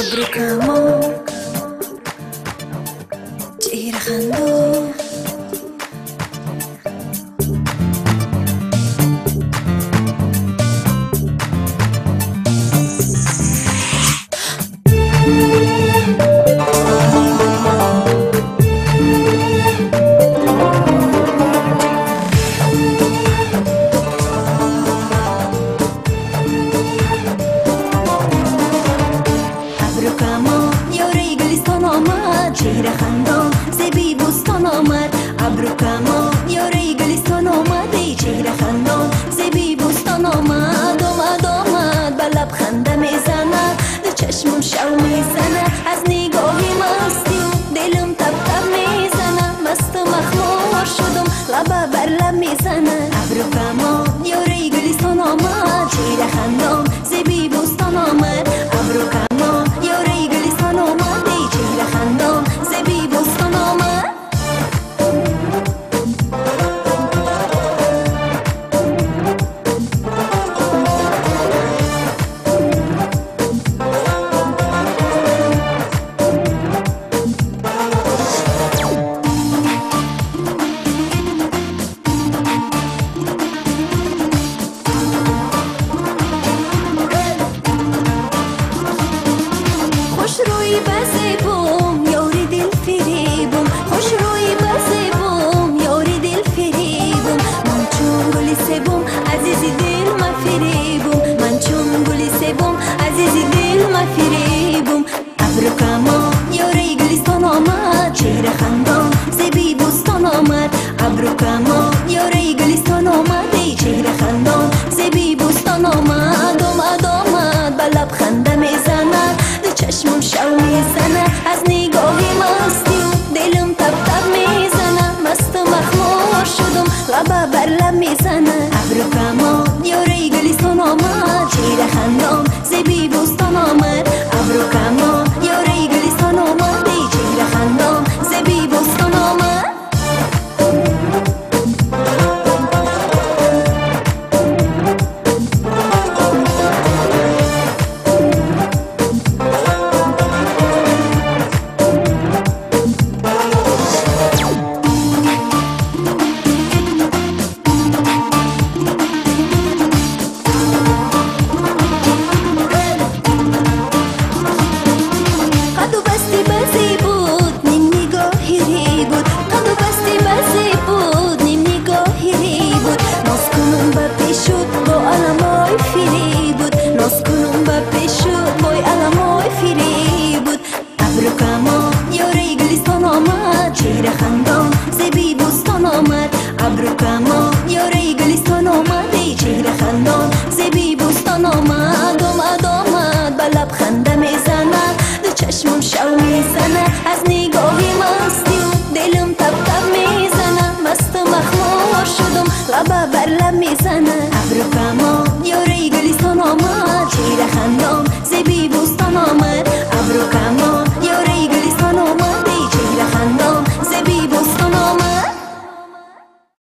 ابرو کما چهره خندو چهره خندان زبی بوستان آمد ابرو کما یاره گلستان آمد چهره خندان زبی بوستان آمد آمد با لبخنده میزند دو چشمم شو میزنه از نگاهی مستی و دلم تب تب میزنه مست و مخمور شدم لبه بر لب میزنه ابرو کما یاره گلستان آمد چهره خندان زبی بوستان آمد ابرو کما یاره گلستان آمد چهره خندان زبی بوستان آمد خوش روی بزیبم یاری دل فریبم خوش روی بزیبم یاری دل فریبم من چون گلی سبم عزیزی دل ما فریبم من چون گلی سبم عزیزی دل ما فریبم ابرو کما یاری گلستان آمد چهره خندان زبی بوستان آمد ابرو کما یاری گلستان آمد چهره خندان زبی بوستان آمد آمد با لبخنده میزند چشمم شو میزنه از نگاهی مستی و دلم تب تب میزنه مست و مخمور شدم لبه بر لب میزنه ابرو کما یاره گلستان آمد چهره خندان زبی بوستان آمد ابرو کما یاره گلستان آمد چهره خندان زبی بوستان آمد ابرو کما یاره گلستان آمد چهره خندان زبی بوستان آمد ابرو کما یاره گلستان آمد چهره خندان زبی بوستان آمد آمد با لبخنده میزنه دو چشمم شو میزنه از نگاهی مستی و دلم تب تب میزنه مست و مخمور شدم لبه بر لب میزنه